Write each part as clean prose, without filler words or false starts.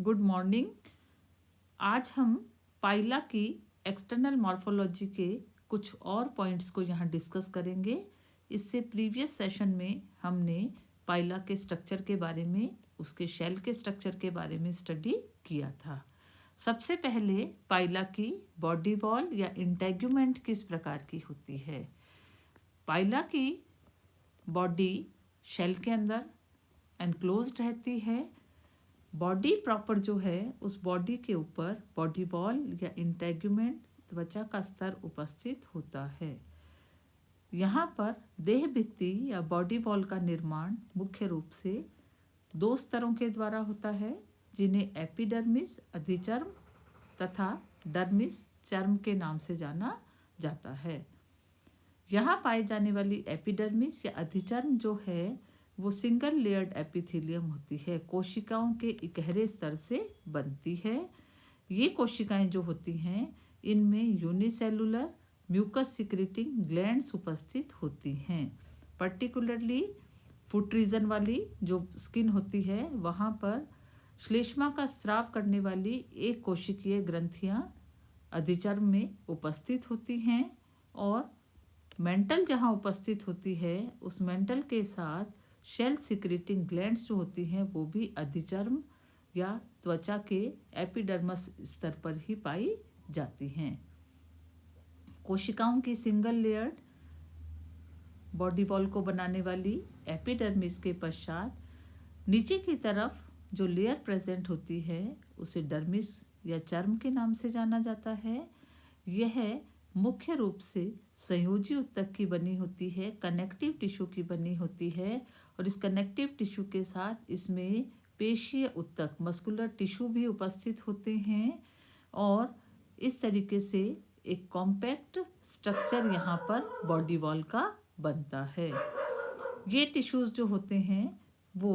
Good morning. आज हम पाइला की एक्सटर्नल मॉर्फोलॉजी के कुछ और पॉइंट्स को यहाँ डिस्कस करेंगे। इससे प्रीवियस सेशन में हमने पाइला के स्ट्रक्चर के बारे में, उसके शेल के स्ट्रक्चर के बारे में स्टडी किया था। सबसे पहले पाइला की बॉडी वॉल या इंटेग्यूमेंट किस प्रकार की होती है। पाइला की बॉडी शेल के अंदर एनक्लोज्ड रहती है। बॉडी प्रॉपर जो है, उस बॉडी के ऊपर बॉडी वॉल या इंटेग्यूमेंट त्वचा का स्तर उपस्थित होता है। यहाँ पर देह भित्ति या बॉडी वॉल का निर्माण मुख्य रूप से दो स्तरों के द्वारा होता है, जिन्हें एपिडर्मिस अधिचर्म तथा डर्मिस चर्म के नाम से जाना जाता है। यहाँ पाई जाने वाली एपिडर्मिस या अधिचर्म जो है वो सिंगल लेयर्ड एपिथेलियम होती है, कोशिकाओं के इकहरे स्तर से बनती है। ये कोशिकाएं जो होती हैं, इनमें यूनिसेलुलर म्यूकस सिक्रेटिंग ग्लैंड्स उपस्थित होती हैं। पर्टिकुलरली फुट रीजन वाली जो स्किन होती है, वहाँ पर श्लेष्मा का स्राव करने वाली एक कोशिकीय ग्रंथियाँ अधिचर्म में उपस्थित होती हैं, और मेंटल जहाँ उपस्थित होती है, उस मेंटल के साथ शेल सिक्रेटिंग ग्लैंड्स जो होती हैं वो भी अधिचर्म या त्वचा के एपिडर्मस स्तर पर ही पाई जाती हैं। कोशिकाओं की सिंगल लेयर्ड बॉडी वॉल को बनाने वाली एपिडर्मिस के पश्चात नीचे की तरफ जो लेयर प्रेजेंट होती है उसे डर्मिस या चर्म के नाम से जाना जाता है। यह मुख्य रूप से संयोजी ऊतक की बनी होती है, कनेक्टिव टिश्यू की बनी होती है, और इस कनेक्टिव टिश्यू के साथ इसमें पेशीय ऊतक मस्कुलर टिश्यू भी उपस्थित होते हैं, और इस तरीके से एक कॉम्पैक्ट स्ट्रक्चर यहाँ पर बॉडी वॉल का बनता है। ये टिश्यूज जो होते हैं वो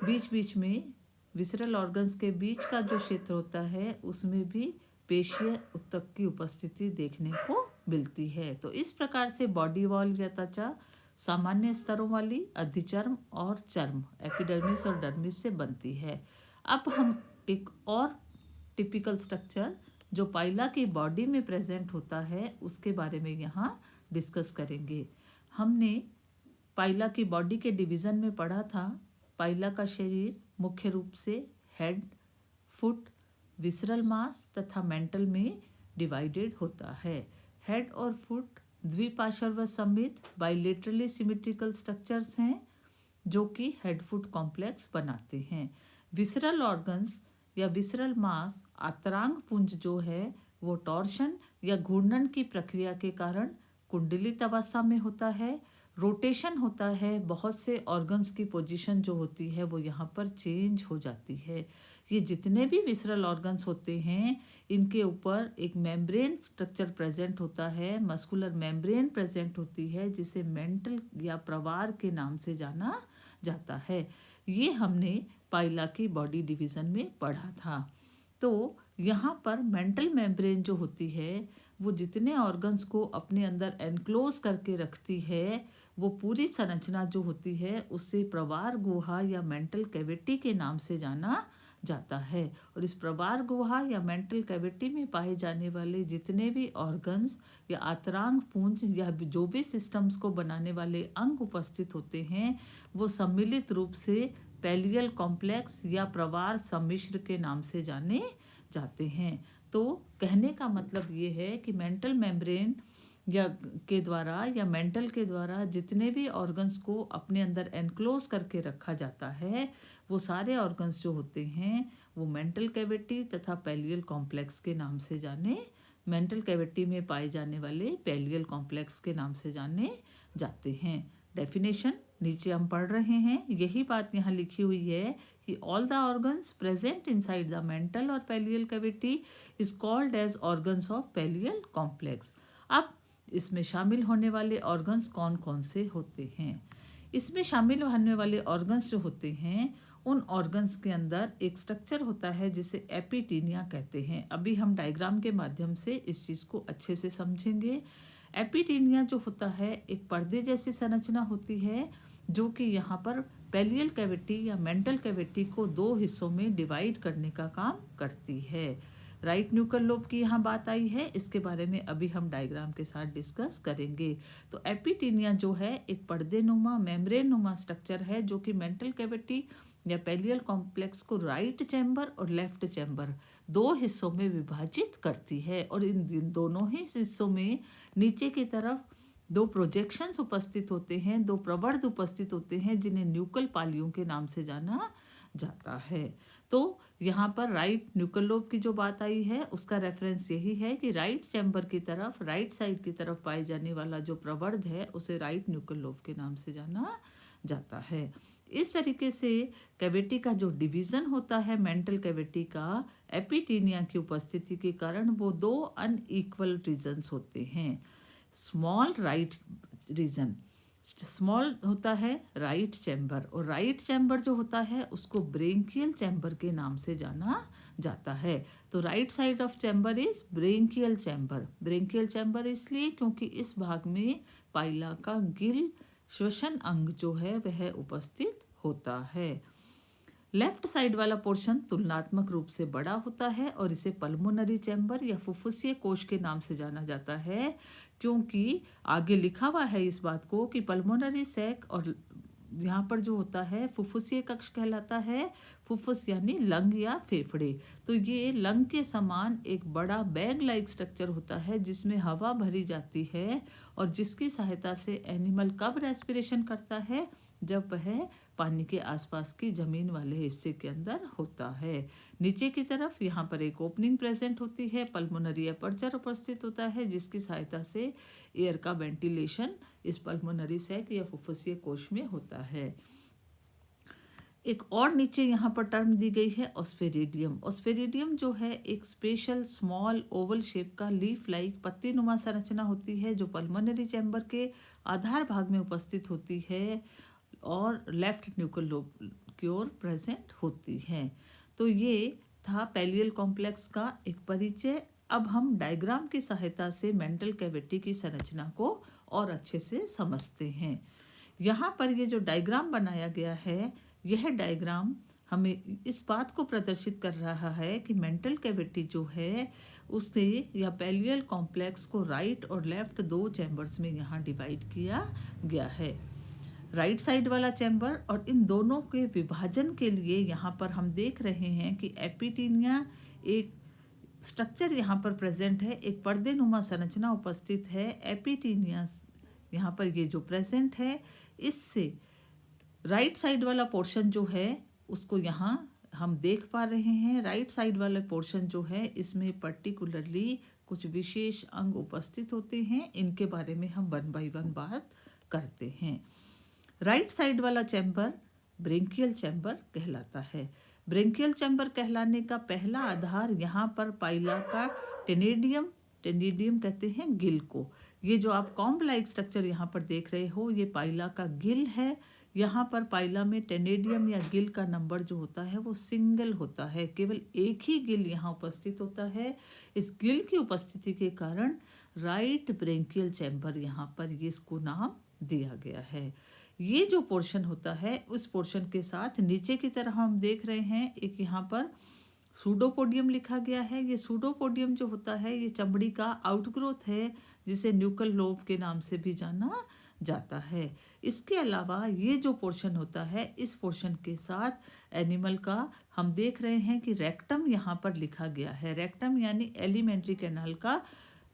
बीच बीच में विसरल ऑर्गन्स के बीच का जो क्षेत्र होता है उसमें भी पेशीय ऊतक की उपस्थिति देखने को मिलती है। तो इस प्रकार से बॉडी वॉल या त्वचा सामान्य स्तरों वाली अधिचर्म और चर्म एपिडर्मिस और डर्मिस से बनती है। अब हम एक और टिपिकल स्ट्रक्चर जो पाइला की बॉडी में प्रेजेंट होता है उसके बारे में यहाँ डिस्कस करेंगे। हमने पाइला की बॉडी के डिवीज़न में पढ़ा था। पाइला का शरीर मुख्य रूप से हेड, फुट, विसरल मास तथा मेंटल में डिवाइडेड होता है। हेड और फुट द्विपार्श्व सममित बाइलेटरली सिमेट्रिकल स्ट्रक्चर्स हैं जो कि हेड फुट कॉम्प्लेक्स बनाते हैं। विसरल ऑर्गन्स या विसरल मास आंतरांग पुंज जो है वो टॉर्शन या घूर्णन की प्रक्रिया के कारण कुंडलित अवस्था में होता है। रोटेशन होता है, बहुत से ऑर्गन्स की पोजीशन जो होती है वो यहाँ पर चेंज हो जाती है। ये जितने भी विसरल ऑर्गन्स होते हैं इनके ऊपर एक मेम्ब्रेन स्ट्रक्चर प्रेजेंट होता है, मस्कुलर मेम्ब्रेन प्रेजेंट होती है, जिसे मेंटल या प्रवार के नाम से जाना जाता है। ये हमने पाइला की बॉडी डिवीज़न में पढ़ा था। तो यहाँ पर मेंटल मेम्ब्रेन जो होती है वो जितने ऑर्गन्स को अपने अंदर एनक्लोज करके रखती है, वो पूरी संरचना जो होती है उससे प्रवार गुहा या मेंटल कैविटी के नाम से जाना जाता है। और इस प्रवार गुहा या मेंटल कैविटी में पाए जाने वाले जितने भी ऑर्गन्स या आंतरांग पुंज या जो भी सिस्टम्स को बनाने वाले अंग उपस्थित होते हैं वो सम्मिलित रूप से पैलियल कॉम्प्लेक्स या प्रवार सम्मिश्र के नाम से जाने जाते हैं। तो कहने का मतलब ये है कि मेंटल मेम्ब्रेन या के द्वारा या मेंटल के द्वारा जितने भी ऑर्गन्स को अपने अंदर एनक्लोज करके रखा जाता है वो सारे ऑर्गन्स जो होते हैं वो मेंटल कैविटी तथा पैलियल कॉम्प्लेक्स के नाम से जाने, मेंटल कैविटी में पाए जाने वाले पैलियल कॉम्प्लेक्स के नाम से जाने जाते हैं। डेफिनेशन नीचे हम पढ़ रहे हैं, यही बात यहाँ लिखी हुई है कि all the organs present inside the mantle और pallial cavity is called as organs of pallial complex. अब इसमें शामिल होने वाले ऑर्गन्स कौन कौन से होते हैं। इसमें शामिल होने वाले ऑर्गन्स जो होते हैं उन ऑर्गन्स के अंदर एक स्ट्रक्चर होता है जिसे एपिटीनिया कहते हैं। अभी हम डायग्राम के माध्यम से इस चीज़ को अच्छे से समझेंगे। एपिटीनिया जो होता है एक पर्दे जैसी संरचना होती है जो कि यहाँ पर पैलियल कैविटी या मेंटल कैविटी को दो हिस्सों में डिवाइड करने का काम करती है। राइट न्यूकल लोब की यहाँ बात आई है, इसके बारे में अभी हम डायग्राम के साथ डिस्कस करेंगे। तो एपिटीनिया जो है एक पर्दे नुमा मेम्ब्रेन नुमा स्ट्रक्चर है जो कि मेंटल कैविटी या पैलियल कॉम्प्लेक्स को राइट चैम्बर और लेफ्ट चैम्बर दो हिस्सों में विभाजित करती है। और इन दोनों ही हिस्सों में नीचे की तरफ दो प्रोजेक्शंस उपस्थित होते हैं, दो प्रवर्ध उपस्थित होते हैं जिन्हें न्यूकल पालियों के नाम से जाना जाता है। तो यहाँ पर राइट न्यूकल लोब की जो बात आई है उसका रेफरेंस यही है कि राइट चैम्बर की तरफ राइट साइड की तरफ पाए जाने वाला जो प्रवर्ध है उसे राइट न्यूकल लोब के नाम से जाना जाता है। इस तरीके से कैविटी का जो डिवीजन होता है मेंटल कैविटी का, एपिटीनिया की उपस्थिति के कारण वो दो अनइक्वल रीजन्स होते हैं। स्मॉल राइट रीजन, स्मॉल होता है राइट चैम्बर, और राइट चैम्बर जो होता है उसको ब्रेंकियल चैम्बर के नाम से जाना जाता है। तो right side of chamber is branchial chamber. Branchial chamber इसलिए क्योंकि इस भाग में पाइला का गिल श्वसन अंग जो है वह उपस्थित होता है। लेफ्ट साइड वाला पोर्शन तुलनात्मक रूप से बड़ा होता है और इसे पल्मोनरी चैम्बर या फुफ्फुसीय कोश के नाम से जाना जाता है, क्योंकि आगे लिखा हुआ है इस बात को कि पल्मोनरी सैक और यहाँ पर जो होता है फुफ्फुसीय कक्ष कहलाता है। फुफ्फुस यानी लंग या फेफड़े। तो ये लंग के समान एक बड़ा बैग लाइक स्ट्रक्चर होता है जिसमें हवा भरी जाती है और जिसकी सहायता से एनिमल कब रेस्पिरेशन करता है, जब वह पानी के आसपास की जमीन वाले हिस्से के अंदर होता है। नीचे की तरफ यहाँ पर एक ओपनिंग प्रेजेंट होती है, पल्मोनरी अपर्चर उपस्थित होता है जिसकी सहायता से एयर का वेंटिलेशन इस पल्मोनरी सैक या फुफ्फुसीय कोश में होता है। एक और नीचे यहाँ पर टर्म दी गई है ऑस्फेरिडियम। ऑस्फेरिडियम जो है एक स्पेशल स्मॉल ओवल शेप का लीफ लाइक पत्ती नुमा संरचना होती है जो पल्मोनरी चैम्बर के आधार भाग में उपस्थित होती है और लेफ्ट न्यूकल लोब की ओर प्रेजेंट होती है। तो ये था पैलियल कॉम्प्लेक्स का एक परिचय। अब हम डायग्राम की सहायता से मेंटल कैविटी की संरचना को और अच्छे से समझते हैं। यहाँ पर ये जो डायग्राम बनाया गया है, यह डायग्राम हमें इस बात को प्रदर्शित कर रहा है कि मेंटल कैविटी जो है उससे या पैलियल कॉम्प्लेक्स को राइट और लेफ्ट दो चैम्बर्स में यहाँ डिवाइड किया गया है। राइट साइड वाला चैम्बर और इन दोनों के विभाजन के लिए यहाँ पर हम देख रहे हैं कि एपिटीनिया एक स्ट्रक्चर यहाँ पर प्रेजेंट है, एक पर्दे नुमा संरचना उपस्थित है। एपिटीनिया यहाँ पर ये जो प्रेजेंट है, इससे राइट साइड वाला पोर्शन जो है उसको यहाँ हम देख पा रहे हैं। राइट साइड वाला पोर्शन जो है इसमें पर्टिकुलरली कुछ विशेष अंग उपस्थित होते हैं, इनके बारे में हम वन बाय वन बात करते हैं। राइट साइड वाला चैम्बर ब्रेंकियल चैम्बर कहलाता है। ब्रेंकियल चैम्बर कहलाने का पहला आधार यहाँ पर पाइला का टेनिडियम, टेनिडियम कहते हैं गिल को। ये जो आप कॉम्ब लाइक स्ट्रक्चर यहाँ पर देख रहे हो ये पाइला का गिल है। यहाँ पर पाइला में टेनिडियम या गिल का नंबर जो होता है वो सिंगल होता है, केवल एक ही गिल यहाँ उपस्थित होता है। इस गिल की उपस्थिति के कारण राइट ब्रेंकियल चैम्बर यहाँ पर ये इसको नाम दिया गया है। ये जो पोर्शन होता है उस पोर्शन के साथ नीचे की तरफ हम देख रहे हैं एक यहाँ पर सूडोपोडियम लिखा गया है। ये सूडोपोडियम जो होता है ये चमड़ी का आउटग्रोथ है जिसे न्यूकल लोब के नाम से भी जाना जाता है। इसके अलावा ये जो पोर्शन होता है इस पोर्शन के साथ एनिमल का हम देख रहे हैं कि रेक्टम यहाँ पर लिखा गया है। रेक्टम यानी एलिमेंट्री कैनाल का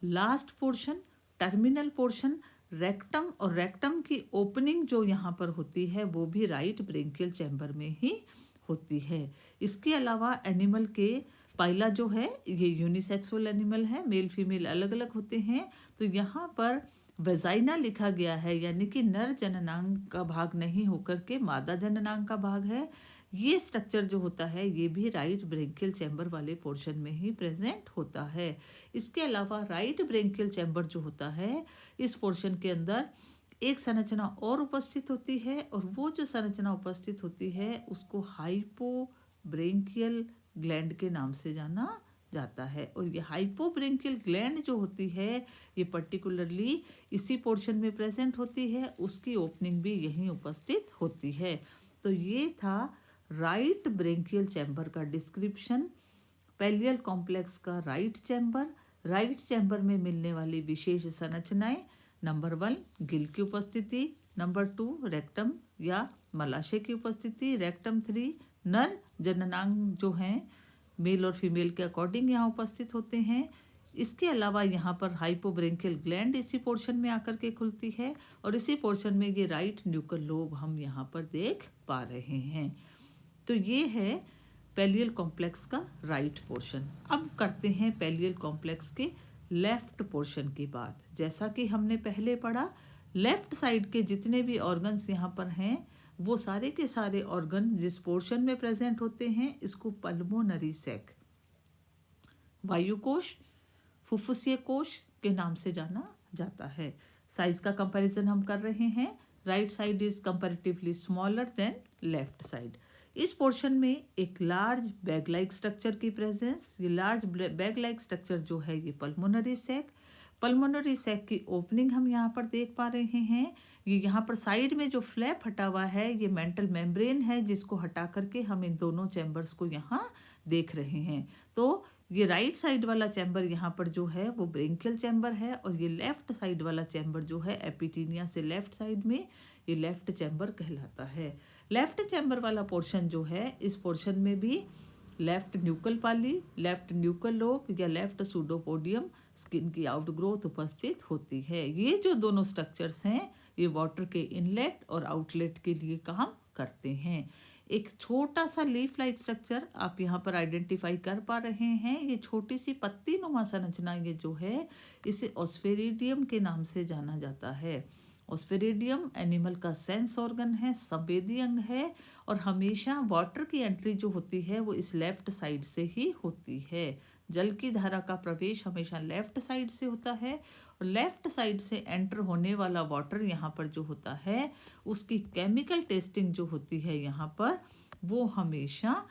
last portion, terminal portion rectum, और रेक्टम की ओपनिंग जो यहाँ पर होती है वो भी राइट ब्रेंकियल चैम्बर में ही होती है। इसके अलावा एनिमल के पाइला जो है ये यूनिसेक्सुअल एनिमल है, मेल फीमेल अलग अलग होते हैं। तो यहाँ पर वेजाइना लिखा गया है, यानी कि नर जननांग का भाग नहीं होकर के मादा जननांग का भाग है। ये स्ट्रक्चर जो होता है ये भी राइट ब्रेंकियल चैम्बर वाले पोर्शन में ही प्रेजेंट होता है। इसके अलावा राइट ब्रेंकियल चैम्बर जो होता है इस पोर्शन के अंदर एक संरचना और उपस्थित होती है, और वो जो संरचना उपस्थित होती है उसको हाइपोब्रेंकियल ग्लैंड के नाम से जाना जाता है। और ये हाइपोब्रेंकियल ग्लैंड जो होती है ये पर्टिकुलरली इसी पोर्शन में प्रेजेंट होती है, उसकी ओपनिंग भी यहीं उपस्थित होती है। तो ये था राइट ब्रेंकियल चैम्बर का डिस्क्रिप्शन। पैलियल कॉम्प्लेक्स का राइट चैम्बर में मिलने वाली विशेष संरचनाएं। नंबर 1 गिल की उपस्थिति, नंबर 2 रेक्टम या मलाशय की उपस्थिति, रेक्टम 3 नर जननांग जो हैं मेल और फीमेल के अकॉर्डिंग यहाँ उपस्थित होते हैं। इसके अलावा यहाँ पर हाइपोब्रेंकियल ग्लैंड इसी पोर्शन में आकर के खुलती है और इसी पोर्शन में ये राइट न्यूकल लोब हम यहाँ पर देख पा रहे हैं। तो ये है पैलियल कॉम्प्लेक्स का राइट पोर्शन। अब करते हैं पैलियल कॉम्प्लेक्स के लेफ्ट पोर्शन की बात। जैसा कि हमने पहले पढ़ा, लेफ्ट साइड के जितने भी ऑर्गन्स यहाँ पर हैं वो सारे के सारे ऑर्गन जिस पोर्शन में प्रेजेंट होते हैं इसको पल्मोनरी सैक, वायुकोश, फुफ्फुसीय कोश के नाम से जाना जाता है। साइज का कंपैरिजन हम कर रहे हैं। Right side is comparatively smaller than left side. इस पोर्शन में एक लार्ज बैग लाइक स्ट्रक्चर की प्रेजेंस। ये लार्ज बैग लाइक स्ट्रक्चर जो है ये पल्मोनरी सैक की ओपनिंग हम यहाँ पर देख पा रहे हैं। ये यहाँ पर साइड में जो फ्लैप हटा हुआ है ये मेंटल मेम्ब्रेन है, जिसको हटा करके हम इन दोनों चैम्बर्स को यहाँ देख रहे हैं। तो ये राइट साइड वाला चैम्बर यहाँ पर जो है वो ब्रेंकियल चैम्बर है और ये लेफ्ट साइड वाला चैम्बर जो है एपिटीनिया से लेफ्ट साइड में ये लेफ्ट चैम्बर कहलाता है। लेफ्ट चैम्बर वाला पोर्शन जो है इस पोर्शन में भी लेफ्ट न्यूकल पाली, लेफ्ट न्यूकल लोब या लेफ्ट सूडोपोडियम स्किन की आउटग्रोथ उपस्थित होती है। ये जो दोनों स्ट्रक्चर्स हैं ये वाटर के इनलेट और आउटलेट के लिए काम करते हैं। एक छोटा सा लीफ लाइक स्ट्रक्चर आप यहाँ पर आइडेंटिफाई कर पा रहे हैं। ये छोटी सी पत्ती नुमा संरचना ये जो है इसे ऑस्फेरिडियम के नाम से जाना जाता है। ऑस्फेरिडियम एनिमल का सेंस ऑर्गन है, संवेदी अंग है और हमेशा वाटर की एंट्री जो होती है वो इस लेफ्ट साइड से ही होती है। जल की धारा का प्रवेश हमेशा लेफ्ट साइड से होता है और लेफ्ट साइड से एंटर होने वाला वाटर यहाँ पर जो होता है उसकी केमिकल टेस्टिंग जो होती है यहाँ पर वो हमेशा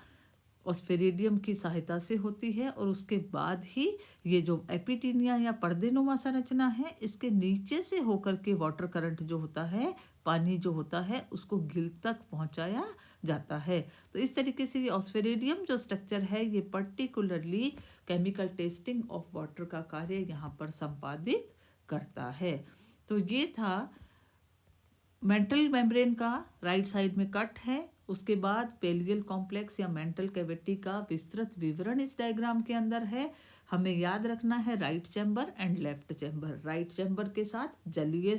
ऑस्फेरिडियम की सहायता से होती है और उसके बाद ही ये जो एपिटीनिया या पर्देनुमा संरचना है इसके नीचे से होकर के वाटर करंट जो होता है, पानी जो होता है उसको गिल तक पहुंचाया जाता है। तो इस तरीके से ये ऑस्फेरिडियम जो स्ट्रक्चर है ये particularly chemical testing of water का कार्य यहाँ पर संपादित करता है। तो ये था मेंटल मेम्ब्रेन का राइट साइड में कट है। उसके बाद पेलियल कॉम्प्लेक्स या मेंटल कैविटी का विस्तृत विवरण इस डायग्राम के अंदर है। हमें याद रखना है right chamber and left chamber. Right chamber के साथ जलीय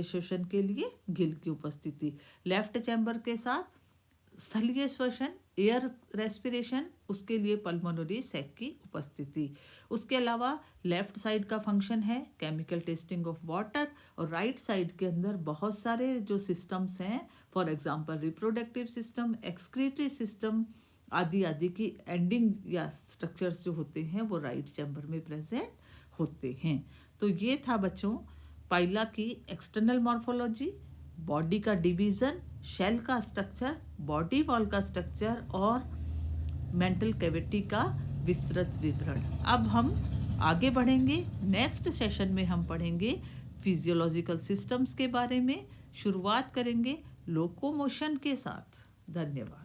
श्वसन के लिए गिल की उपस्थिति, लेफ्ट चैम्बर के साथ स्थलीय श्वसन एयर रेस्पिरेशन उसके लिए पल्मोनरी सैक की उपस्थिति। उसके अलावा लेफ्ट साइड का फंक्शन है केमिकल टेस्टिंग ऑफ वाटर और राइट साइड के अंदर बहुत सारे जो सिस्टम्स हैं, for example reproductive system, excretory system आदि आदि की एंडिंग या स्ट्रक्चर्स जो होते हैं वो राइट चैम्बर में प्रेजेंट होते हैं। तो ये था बच्चों पाइला की एक्सटर्नल मॉर्फोलॉजी, बॉडी का डिवीज़न, शेल का स्ट्रक्चर, बॉडी वॉल का स्ट्रक्चर और मेंटल कैविटी का विस्तृत विवरण। अब हम आगे बढ़ेंगे। नेक्स्ट सेशन में हम पढ़ेंगे फिजियोलॉजिकल सिस्टम्स के बारे में। शुरुआत करेंगे लोकोमोशन के साथ। धन्यवाद।